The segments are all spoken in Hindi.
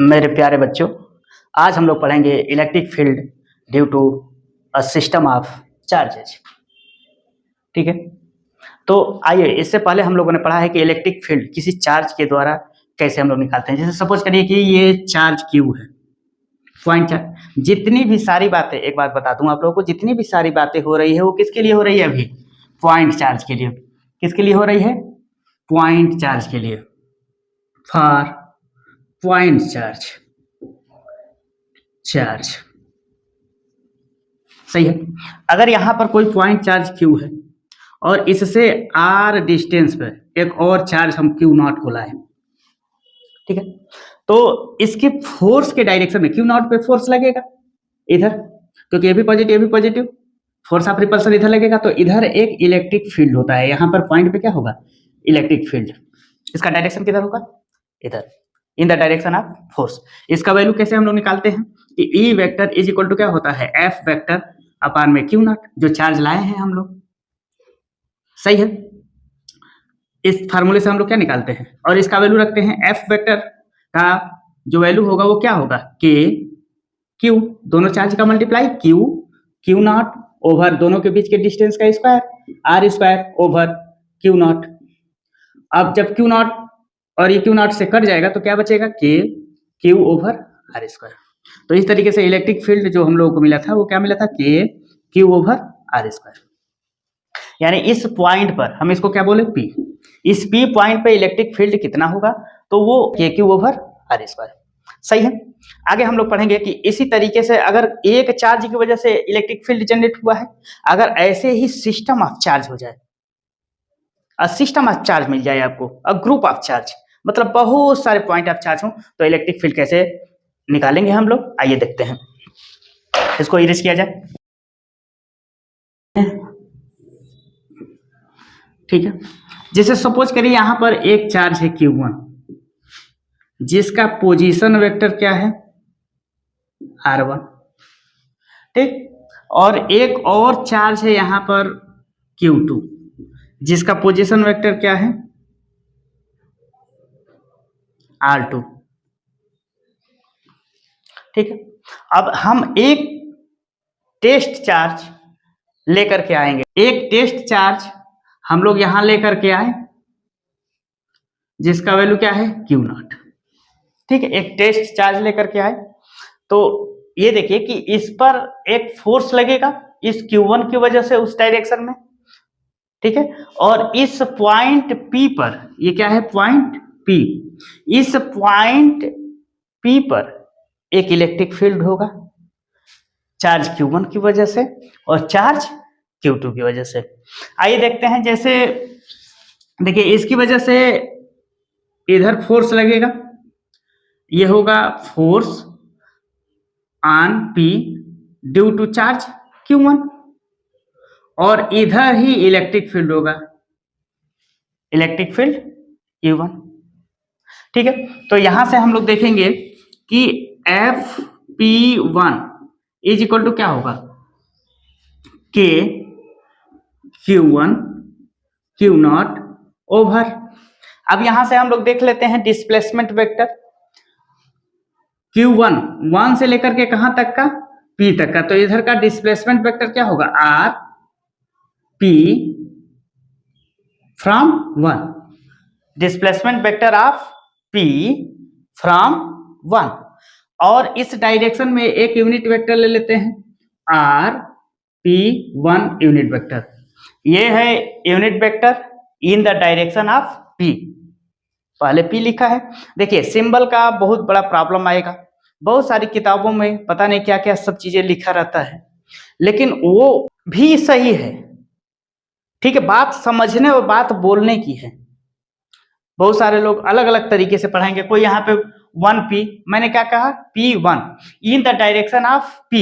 मेरे प्यारे बच्चों, आज हम लोग पढ़ेंगे electric field due to a system of charges. ठीक है, तो आइए, इससे पहले हम लोगों ने पढ़ा है कि इलेक्ट्रिक फील्ड किसी चार्ज के द्वारा कैसे हम लोग निकालते हैं। जैसे सपोज करिए कि ये चार्ज क्यू है, पॉइंट चार्ज। जितनी भी सारी बातें, एक बात बता दूं आप लोगों को, जितनी भी सारी बातें हो रही है वो किसके लिए हो रही है? अभी पॉइंट चार्ज के लिए। किसके लिए हो रही है? पॉइंट चार्ज के लिए, फॉर पॉइंट चार्ज। सही है। अगर यहां पर कोई पॉइंट चार्ज क्यू है और इससे आर डिस्टेंस पर एक और चार्ज हम क्यू नॉट को लाए, ठीक है, तो इसके फोर्स के डायरेक्शन में क्यू नॉट पे फोर्स लगेगा इधर, क्योंकि ये भी पॉजिटिव, ये भी पॉजिटिव, फोर्स ऑफ रिपल्सन इधर लगेगा, तो इधर एक इलेक्ट्रिक फील्ड होता है। यहां पर पॉइंट पे क्या होगा? Electric field. इसका डायरेक्शन किधर होगा? इधर, in the direction of force. इसका वैल्यू कैसे हम लोग निकालते हैं कि E vector is equal to क्या होता है? एफ वेक्टर अपान में क्यू नॉट, जो चार्ज लाए हैं हम लोग। सही है। इस फार्मूले से हम लोग क्या निकालते हैं और इसका वैल्यू रखते हैं। एफ वेक्टर का जो वैल्यू होगा वो क्या होगा? के क्यू, दोनों चार्ज का मल्टीप्लाई, क्यू नॉट ओवर दोनों के बीच के डिस्टेंस का square, R square over Q naught. अब जब क्यू नॉट और ये क्यू नॉट से कट जाएगा तो क्या बचेगा? के क्यू ओवर आर स्क्वायर। तो इस तरीके से इलेक्ट्रिक फील्ड जो हम लोगों को मिला था वो क्या मिला था? के क्यू ओवर आर स्क्वायर। यानी इस पॉइंट पर हम इसको क्या बोले? पी। इस पी पॉइंट पे इलेक्ट्रिक फील्ड कितना होगा? तो वो के क्यू ओवर आर स्क्वायर। सही है। आगे हम लोग पढ़ेंगे कि इसी तरीके से अगर एक चार्ज की वजह से इलेक्ट्रिक फील्ड जनरेट हुआ है, अगर ऐसे ही सिस्टम ऑफ चार्ज हो जाए, सिस्टम ऑफ चार्ज मिल जाए आपको, अ ग्रुप ऑफ चार्ज, मतलब बहुत सारे पॉइंट ऑफ चार्ज हो, तो इलेक्ट्रिक फील्ड कैसे निकालेंगे हम लोग? आइए देखते हैं। इसको इरेज किया जाए। ठीक है, जैसे सपोज करिए यहां पर एक चार्ज है Q1, जिसका पोजीशन वेक्टर क्या है? R1। ठीक, और एक और चार्ज है यहां पर Q2, जिसका पोजीशन वेक्टर क्या है? R2। ठीक है, अब हम एक टेस्ट चार्ज लेकर के आएंगे। एक टेस्ट चार्ज हम लोग यहां लेकर के आए, जिसका वैल्यू क्या है? Q not. ठीक है, एक टेस्ट चार्ज लेकर के आए, तो ये देखिए कि इस पर एक फोर्स लगेगा इस Q1 की वजह से उस डायरेक्शन में। ठीक है, और इस पॉइंट P पर, ये क्या है? Point P। इस पॉइंट P पर एक इलेक्ट्रिक फील्ड होगा, चार्ज Q1 की वजह से और चार्ज Q2 की वजह से। आइए देखते हैं। जैसे देखिए, इसकी वजह से इधर फोर्स लगेगा, ये होगा force on P due to charge Q1, और इधर ही इलेक्ट्रिक फील्ड होगा, इलेक्ट्रिक फील्ड Q1। ठीक है, तो यहां से हम लोग देखेंगे कि FP1 इज इक्वल टू क्या होगा? के Q1 क्यू नॉट ओवर। अब यहां से हम लोग देख लेते हैं डिस्प्लेसमेंट वेक्टर Q1, 1 से लेकर के कहां तक का? P तक का, तो इधर का डिस्प्लेसमेंट वेक्टर क्या होगा? R P from 1, displacement vector of P from 1। और इस डायरेक्शन में एक यूनिट वेक्टर ले लेते हैं, R P1 यूनिट वेक्टर। ये है unit vector in the direction of P। पहले P लिखा है। देखिए, सिंबल का बहुत बड़ा प्रॉब्लम आएगा, बहुत सारी किताबों में पता नहीं क्या क्या सब चीजें लिखा रहता है, लेकिन वो भी सही है। ठीक है, बात समझने और बात बोलने की है। बहुत सारे लोग अलग अलग तरीके से पढ़ाएंगे। कोई यहाँ पे 1P, मैंने क्या कहा? P1 in the direction of P।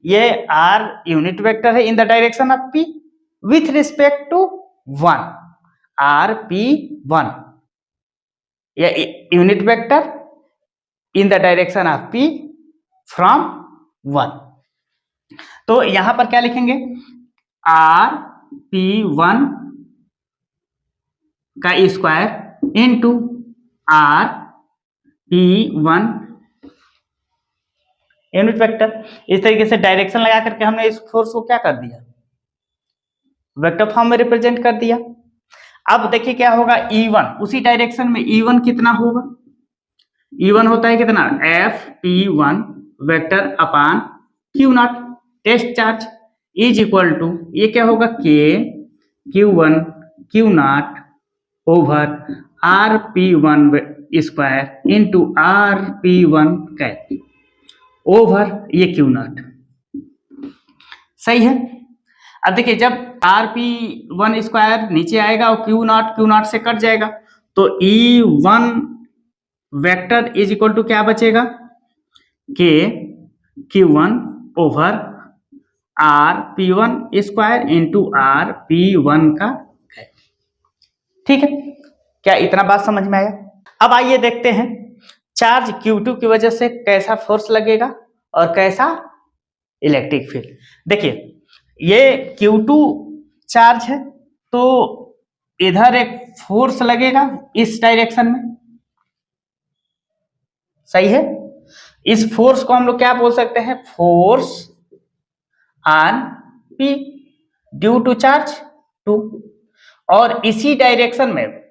ये R यूनिट वेक्टर है in the direction of P with respect to 1, RP1। या unit vector in the direction of P from 1। तो यहां पर क्या लिखेंगे? RP1 का square into RP1 unit vector. इस तरीके से डायरेक्शन लगा करके हमने इस फोर्स को क्या कर दिया, वेक्टर फॉर्म में रिप्रेजेंट कर दिया। अब देखिए क्या होगा, E1 उसी डायरेक्शन में E1 कितना होगा, E1 होता है कितना, F(P1) vector upon Q0 test charge is equal to, ये क्या होगा, K Q1 Q0 over RP1 square into RP1 cap over ये Q0। सही है। अब देखिए जब RP1 स्क्वायर नीचे आएगा और Q0 से कट जाएगा तो E1 vector is equal to क्या बचेगा, K Q1 over RP1 square into RP1 का है। ठीक है, क्या इतना बात समझ में आया? अब आइए देखते हैं चार्ज Q2 की वजह से कैसा फोर्स लगेगा और कैसा इलेक्ट्रिक फील्ड। देखिए ये Q2 चार्ज है तो इधर एक फोर्स लगेगा इस डायरेक्शन में, सही है। इस फोर्स को हम लोग क्या बोल सकते हैं, force on P due to charge 2। और इसी डायरेक्शन में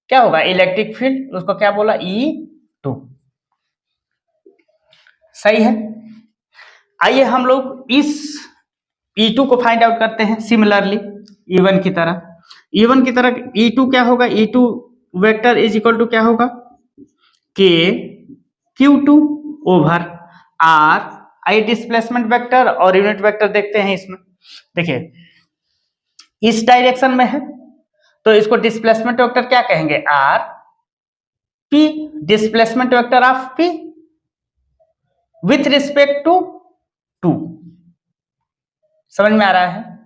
क्या होगा, इलेक्ट्रिक फील्ड, उसको क्या बोला, E2। सही है। आइए हम लोग इस E2 को फाइंड आउट करते हैं सिमिलरली E1 की तरह। E1 की तरह E2 क्या होगा, E2 vector is equal to क्या होगा, K Q2 ओवर R, आई डिस्प्लेसमेंट वेक्टर और यूनिट वेक्टर देखते हैं इसमें। देखिए इस डायरेक्शन में है तो इसको डिस्प्लेसमेंट वेक्टर क्या कहेंगे, R P displacement vector of P with respect to 2। समझ में आ रहा है?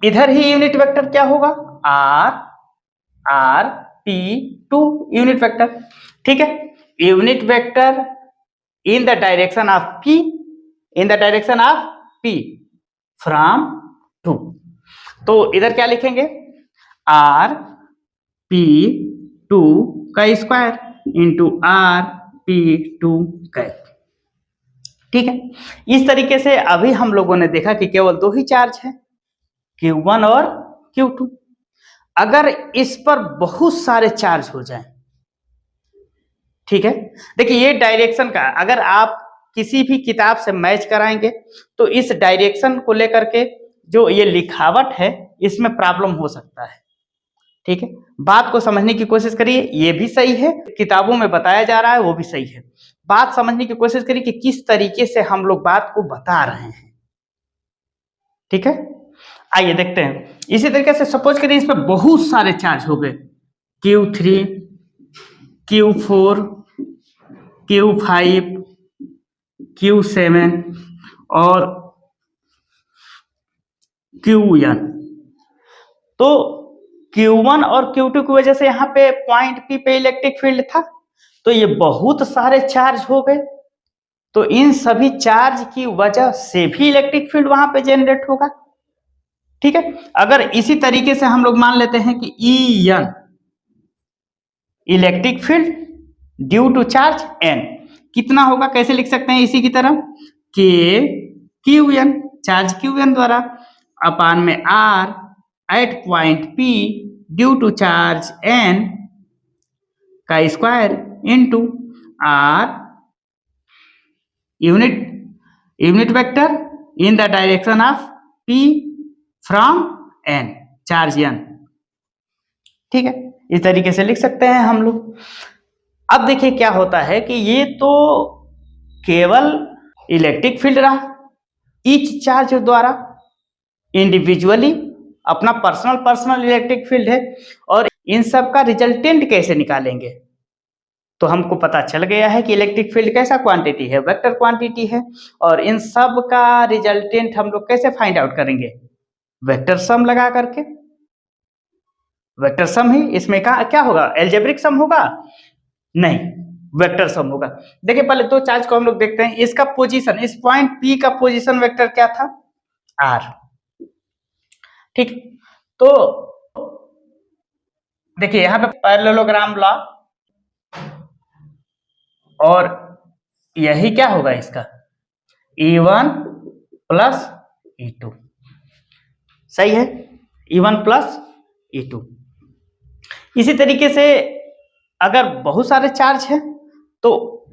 इधर ही यूनिट वेक्टर क्या होगा, R P2 यूनिट वेक्टर। ठीक है, unit vector in the direction of P, in the direction of P from 2। तो इधर क्या लिखेंगे, RP2 का स्क्वायर इंटू RP2 का। ठीक है, इस तरीके से अभी हम लोगों ने देखा कि केवल दो ही चार्ज है, Q1 और Q2। अगर इस पर बहुत सारे चार्ज हो जाएं, ठीक है, देखिए ये डायरेक्शन का अगर आप किसी भी किताब से मैच कराएंगे तो इस डायरेक्शन को लेकर के जो ये लिखावट है इसमें प्रॉब्लम हो सकता है। ठीक है, बात को समझने की कोशिश करिए, ये भी सही है, किताबों में बताया जा रहा है वो भी सही है। बात समझने की कोशिश करिए कि किस तरीके से हम लोग बात को बता रहे हैं। ठीक है, आइए देखते हैं। इसी तरीके से सपोज करिए इस पर बहुत सारे चार्ज हो गए, Q3 Q4 Q5 Q7 और Qn। तो Q1 और Q2 की वजह से यहाँ पे पॉइंट P पे इलेक्ट्रिक फील्ड था, तो ये बहुत सारे चार्ज हो गए, तो इन सभी चार्ज की वजह से भी इलेक्ट्रिक फील्ड वहां पे जनरेट होगा। ठीक है, अगर इसी तरीके से हम लोग मान लेते हैं कि En electric field due to charge N कितना होगा, कैसे लिख सकते हैं इसी की तरह, K Qn चार्ज Qn द्वारा अपान में R at point P due to charge N का square into R unit vector in the direction of P from N charge N। ठीक है, इस तरीके से लिख सकते हैं हम लोग। अब देखिए क्या होता है कि ये तो केवल इलेक्ट्रिक फील्ड रहा, ईच चार्ज द्वारा इंडिविजुअली अपना पर्सनल इलेक्ट्रिक फील्ड है, और इन सब का रिजल्टेंट कैसे निकालेंगे, तो हमको पता चल गया है कि इलेक्ट्रिक फील्ड कैसा क्वांटिटी है, वेक्टर क्वांटिटी है, और इन सब का रिजल्टेंट हम लोग कैसे फाइंड आउट करेंगे, वेक्टर सम लगा करके। वेक्टर सम ही इसमें क्या होगा, एल्जेब्रिक सम होगा नहीं, वेक्टर सम होगा। देखिए पहले दो चार्ज को हम लोग देखते हैं, इसका पोजीशन, इस पॉइंट P का पोजीशन वेक्टर क्या था, R। ठीक, तो देखिए यहां पे पैरेललोग्राम लॉ और यही क्या होगा इसका E1 प्लस E2, सही है, E1 प्लस E2। इसी तरीके से अगर बहुत सारे चार्ज हैं तो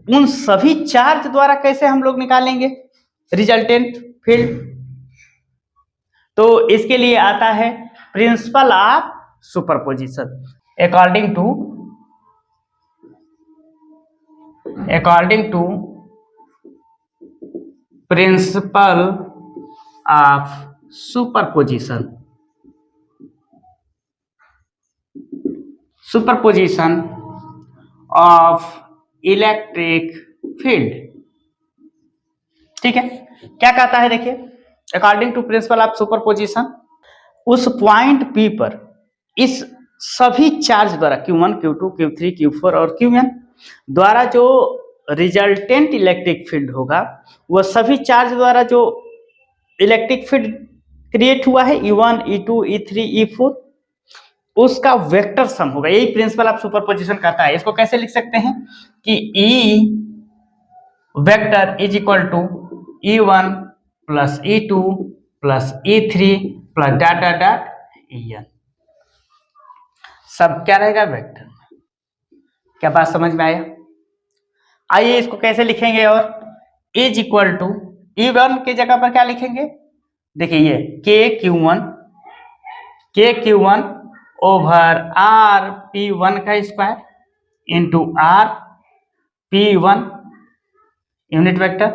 उन सभी चार्ज द्वारा कैसे हम लोग निकालेंगे रिजल्टेंट फील्ड, तो इसके लिए आता है principle of superposition. According to principle of superposition of electric field, ठीक है। क्या कहता है देखिए, according to principle of superposition, उस पॉइंट P पर इस सभी चार्ज द्वारा Q1, Q2, Q3, Q4 और Qn द्वारा जो रिजल्टेंट इलेक्ट्रिक फील्ड होगा, वह सभी चार्ज द्वारा जो इलेक्ट्रिक फील्ड क्रिएट हुआ है E1, E2, E3, E4, उसका वेक्टर सम होगा। यही प्रिंसिपल ऑफ सुपरपोजिशन कहता है। इसको कैसे लिख सकते हैं कि E vector is equal to E1 plus E2 plus E3 plus dot dot dot En, सब क्या रहेगा वेक्टर। क्या बात समझ में आया? आइए इसको कैसे लिखेंगे, और इज इक्वल टू E1 की जगह पर क्या लिखेंगे, देखिए ये के Q one over R P1 का square into R P1 unit vector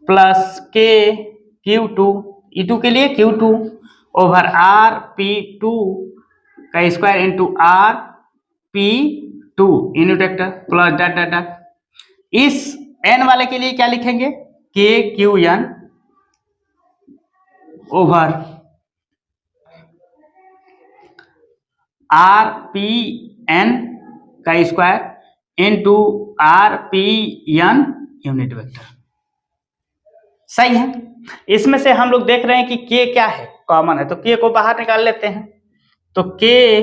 plus K Q2 E2 के लिए Q2 ओवर आर P2 का square into R P2 unit vector plus dot dot dot. इस n वाले के लिए क्या लिखेंगे, K Q N over R P N का square into R P N unit vector, सही है। इसमें से हम लोग देख रहे हैं कि के क्या है, कॉमन है, तो के को बाहर निकाल लेते हैं। तो के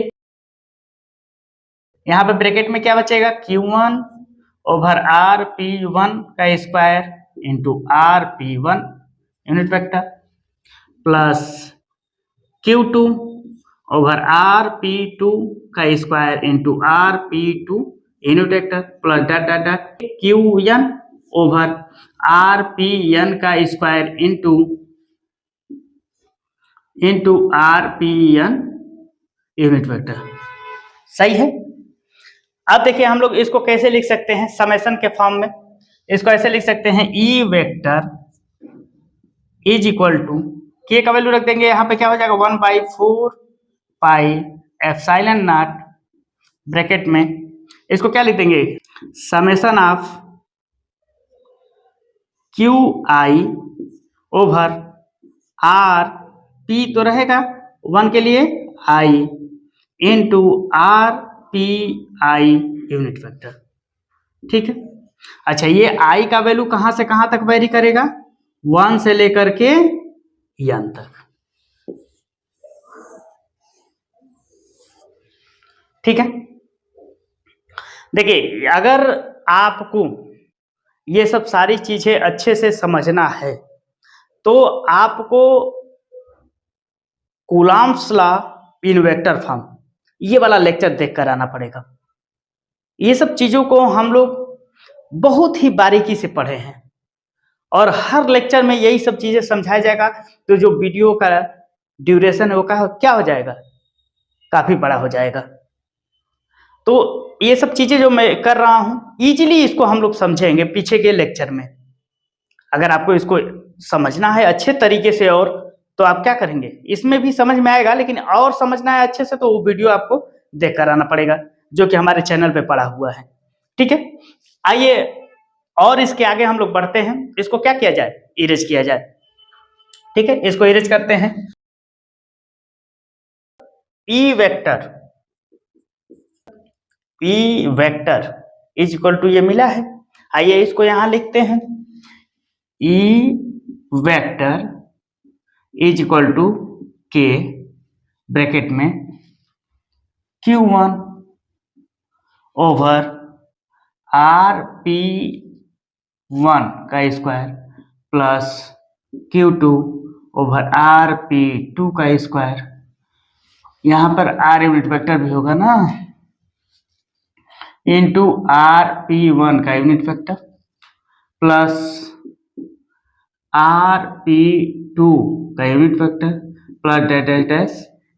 यहां पे ब्रैकेट में क्या बचेगा, Q1 ओवर आर P1 का square into R P1 unit vector plus Q2 over R P2 का square into R P2 unit vector plus dot dot dot Qn over R Pn का square into R Pn unit vector, सही है। अब देखिए हम लोग इसको कैसे लिख सकते हैं समेशन के फॉर्म में। इसको ऐसे लिख सकते हैं E vector is equal to, K का वैल्यू रख देंगे यहाँ पे, क्या हो जाएगा 1/4 पाई एप्सिलॉन नॉट ब्रैकेट में, इसको क्या लिख देंगे summation of Q I over R P तो रहेगा 1 के लिए I into R P I unit vector, ठीक है। अच्छा, ये आई का वैल्यू कहां से कहां तक वेरी करेगा, 1 से लेकर के n तक, ठीक है। देखिए अगर आपको ये सब सारी चीजें अच्छे से समझना है तो आपको Coulomb's law in vector form ये वाला लेक्चर देख कर आना पड़ेगा। ये सब चीजों को हम लोग बहुत ही बारीकी से पढ़े हैं और हर लेक्चर में यही सब चीजें समझाया जाएगा, तो जो वीडियो का ड्यूरेशन है वो क्या हो जाएगा, काफी बड़ा हो जाएगा। तो ये सब चीजें जो मैं कर रहा हूं इजीली इसको हम लोग समझेंगे पीछे के लेक्चर में। अगर आपको इसको समझना है अच्छे तरीके से और तो आप क्या करेंगे, इसमें भी समझ में आएगा, लेकिन और समझना है अच्छे से तो वो वीडियो आपको देख कर आना पड़ेगा जो कि हमारे चैनल पे पड़ा हुआ है, ठीक है। आइए और इसके आगे हम लोग बढ़ते हैं। इसको क्या किया जाए, इरेज किया जाए, ठीक है। इसको इरेज करते हैं। E vector is equal to ये मिला है, आइए इसको यहां लिखते हैं। E vector is equal to K bracket में Q1 ओवर आर पी 1 का square plus Q2 over RP2 का स्क्वायर, यहाँ पर R यूनिट वेक्टर भी होगा ना, इंटू RP1 का यूनिट वेक्टर प्लस RP2 का unit vector plus dash dash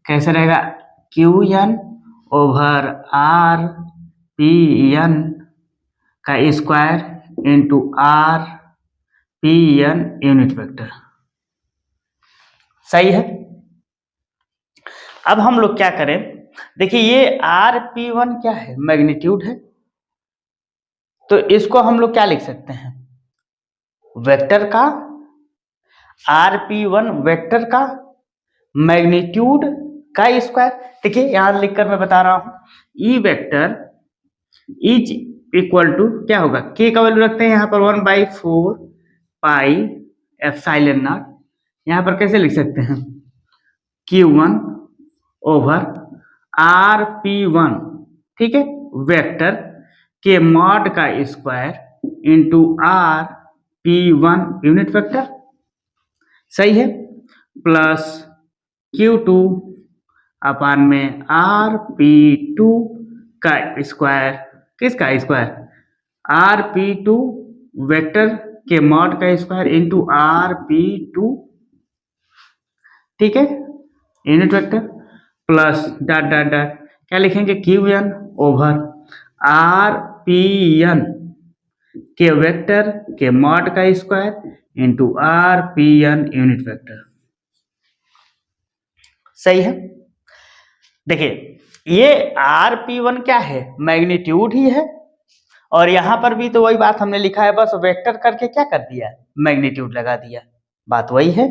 कैसे रहेगा, Qn ओवर RPn का square into RPn unit vector. सही है। अब हम लोग क्या करें, देखिए ये RP1 क्या है, मैग्नीट्यूड है, तो इसको हम लोग क्या लिख सकते हैं, वेक्टर का, RP1 वेक्टर का मैग्नीट्यूड का स्क्वायर। देखिए यहां लिखकर मैं बता रहा हूं, E vector is equal to क्या होगा, के का वैल्यू रखते हैं यहाँ पर 1/4 पाई एप्सिलॉन नॉट, यहाँ पर कैसे लिख सकते हैं, Q1 ओवर RP1, ठीक है, वेक्टर के मॉड का square into RP1 unit vector. सही है, प्लस Q2 अपान में RP2 का स्क्वायर, किसका स्क्वायर, RP2 वेक्टर के मॉड का स्क्वायर इंटू RP2, ठीक है, unit vector plus dot dot dot क्या लिखेंगे, Qn ओवर RPn के वेक्टर के मॉड का square into RPn unit vector. सही है। देखिए ये RP1 क्या है, मैग्नीट्यूड ही है, और यहां पर भी तो वही बात हमने लिखा है, बस वेक्टर करके क्या कर दिया, मैग्नीट्यूड लगा दिया, बात वही है।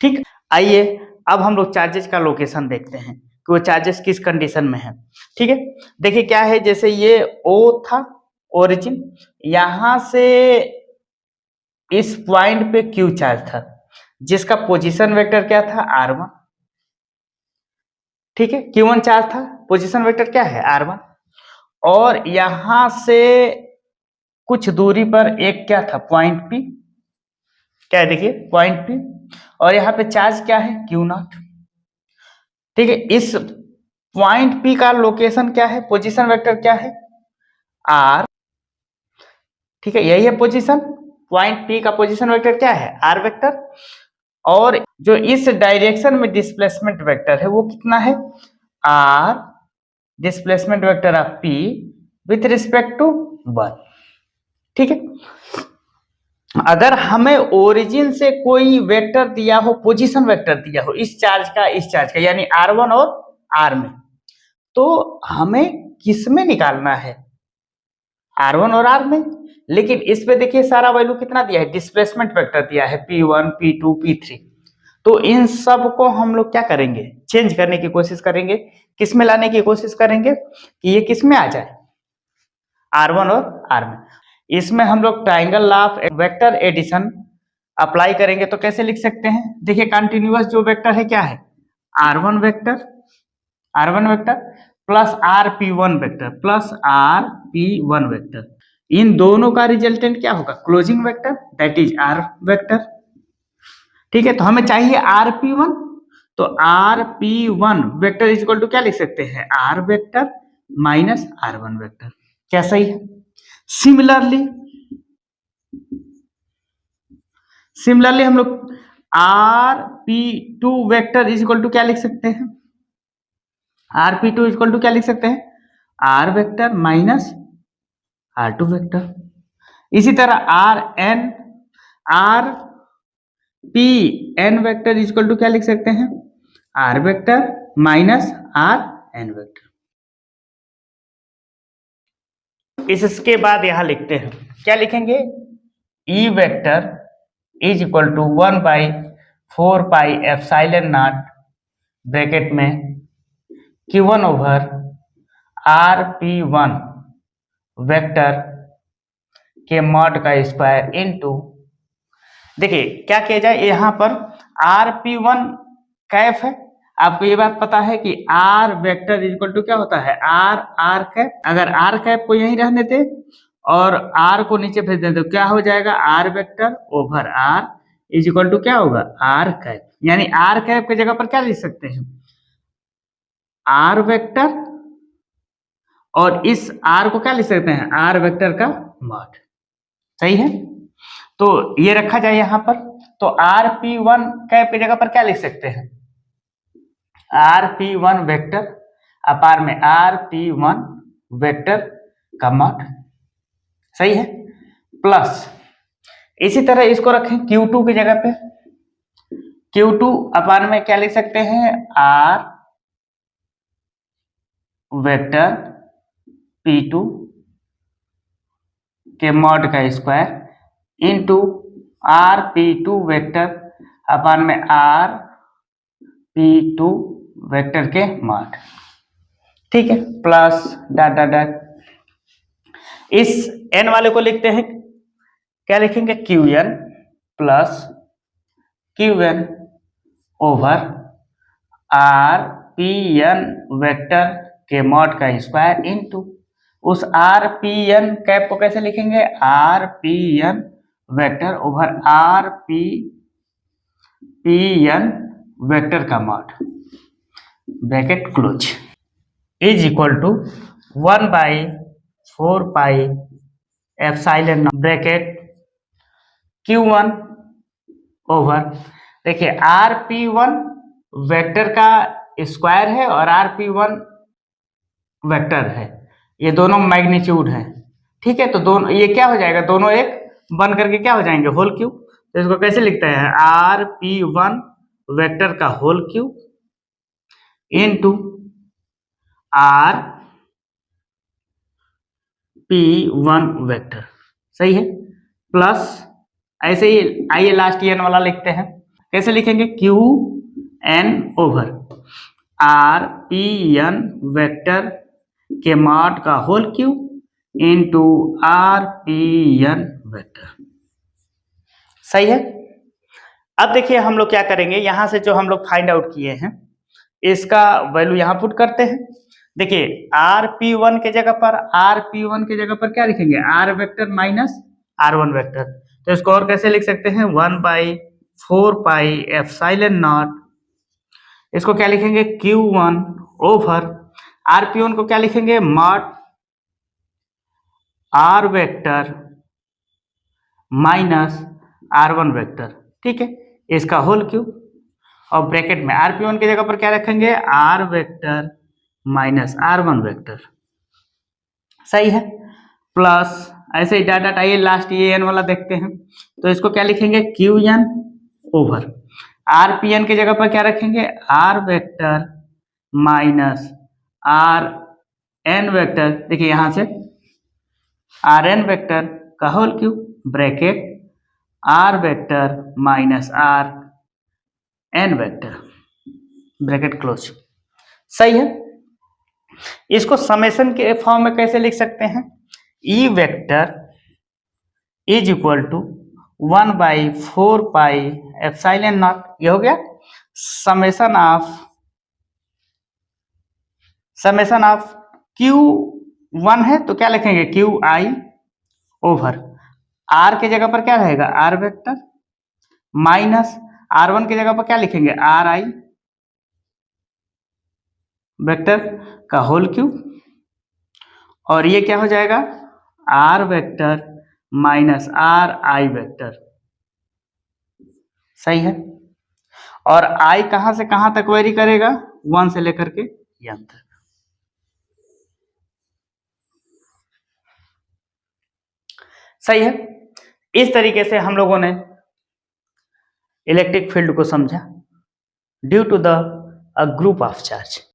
ठीक, आइए अब हम लोग चार्जेस का लोकेशन देखते हैं कि वो चार्जेस किस कंडीशन में है। ठीक है, देखिए क्या है, जैसे ये O था ओरिजिन, यहां से इस पॉइंट पे Q चार्ज था जिसका पोजीशन वेक्टर क्या था, R1, ठीक है, Q1 चार्ज था, पोजीशन वेक्टर क्या है, R1, और यहां से कुछ दूरी पर एक क्या था, पॉइंट P, क्या है देखिए पॉइंट P, और यहाँ पे चार्ज क्या है, Q0, ठीक है, इस पॉइंट P का लोकेशन क्या है, पोजीशन वेक्टर क्या है, R, ठीक है, यही है पोजीशन, पॉइंट P का पोजीशन वेक्टर क्या है, R वेक्टर, और जो इस डायरेक्शन में डिस्प्लेसमेंट वेक्टर है वो कितना है, R displacement vector of P with respect to 1। ठीक है, अगर हमें ओरिजिन से कोई वेक्टर दिया हो, पोजीशन वेक्टर दिया हो इस चार्ज का यानी R1 और R में, तो हमें किस में निकालना है, R1 और R में, लेकिन इस पे देखिए सारा वैल्यू कितना दिया है, डिस्प्लेसमेंट वेक्टर दिया है P1 P2 P3, तो इन सब को हम लोग क्या करेंगे, चेंज करने की कोशिश करेंगे, किस में लाने की कोशिश करेंगे कि ये किस में आ जाए, R1 और R में। इसमें हम लोग triangle law of vector addition apply करेंगे, तो कैसे लिख सकते हैं, देखिए कंटिन्यूअस जो वेक्टर है क्या है, R1 vector plus RP1 vector plus RP1 vector, इन दोनों का रिजल्टेंट क्या होगा, closing vector, that is R vector. ठीक है, तो हमें चाहिए RP1, तो RP1 vector is equal to क्या लिख सकते हैं, R vector minus R1 vector, क्या सही है। सिमिलरली हम लोग RP2 vector is equal to क्या लिख सकते हैं, RP2 इज इक्वल टू क्या लिख सकते हैं, R vector minus R2 vector. इसी तरह RPN vector is equal to क्या लिख सकते हैं, R vector minus RN vector. इसके बाद यहां लिखते हैं, क्या लिखेंगे, E vector is equal to 1/4 pi epsilon naught bracket में Q1 ओवर RP1 वेक्टर के मॉड का स्क्वायर इनटू, देखिए क्या किया जाए, यहां पर RP1 कैफ है, आपको ये बात पता है कि R वेक्टर इक्वल टू क्या होता है, R कैप, अगर R कैप को यहीं रहने दे और r को नीचे भेज दें तो क्या हो जाएगा, r vector over r is equal to क्या होगा, r कैप। यानी r कैप की जगह पर क्या लिख सकते हैं, r वेक्टर, और इस r को क्या लिख सकते हैं, r वेक्टर का मॉड। सही है, तो ये रखा जाए यहां पर। तो rp1 कैप की जगह पर क्या लिख सकते हैं, rp1 वेक्टर अपार में rp1 वेक्टर का मॉड। सही है, प्लस इसी तरह इसको रखें q2 की जगह पे, q2 अपार में क्या लिख सकते हैं, r वेक्टर p2 के मॉड का स्क्वायर इनटू rp2 वेक्टर अपान में rp2 वेक्टर के मॉड। ठीक है, प्लस डॉट डॉट डॉट, इस n वाले को लिखते हैं, क्या लिखेंगे, qn plus qn over rpn vector के मॉड का स्क्वायर इनटू उस rpn कैप को कैसे लिखेंगे, rpn vector over rpn vector का mod, bracket close, is equal to 1/4 pi epsilon bracket q1 over, देखिए rp1 वेक्टर का स्क्वायर है और rp1 वेक्टर है, ये दोनों मैग्नीट्यूड है। ठीक है, तो दोनों ये क्या हो जाएगा, दोनों एक बन करके क्या हो जाएंगे, होल क्यूब। तो इसको कैसे लिखते हैं, rp1 वेक्टर का whole cube into rp1 vector. सही है, प्लस ऐसे ही आइए लास्ट n वाला लिखते हैं, कैसे लिखेंगे, qn ओवर rpn वेक्टर के मॉड का whole cube into rpn vector. सही है, अब देखिए हम लोग क्या करेंगे, यहां से जो हम लोग फाइंड आउट किए हैं इसका वैल्यू यहां पुट करते हैं। देखिए rp1 के जगह पर क्या लिखेंगे, r vector minus r1 vector. तो इसको और कैसे लिख सकते हैं, 1/4 पाई एप्सिलॉन नॉट, इसको क्या लिखेंगे, q1 ओवर rp1 को क्या लिखेंगे, mod r vector minus r1 vector. ठीक है, इसका होल क्यूब, और ब्रैकेट में rp1 की जगह पर क्या रखेंगे, r vector minus r1 vector. सही है, प्लस ऐसे ही डाटा आइए लास्ट ये n वाला देखते हैं, तो इसको क्या लिखेंगे, qn ओवर rpn की जगह पर क्या रखेंगे, r vector minus rn vector. देखिए यहां से rn वेक्टर का whole cube bracket r vector minus rn vector, bracket close. सही है, इसको समेशन के फॉर्म में कैसे लिख सकते हैं, E vector is equal to 1/4 pi epsilon naught, ये हो गया समेशन ऑफ q1 है तो क्या लिखेंगे, qi ओवर r के जगह पर क्या रहेगा, r वेक्टर माइनस r1 की जगह पर क्या लिखेंगे, ri वेक्टर का होल क्यूब, और ये क्या हो जाएगा, r vector minus ri vector. सही है, और i कहां से कहां तक वेरी करेगा, 1 से लेकर के n तक। सही है, इस तरीके से हम लोगों ने इलेक्ट्रिक फील्ड को समझा due to the group of charge.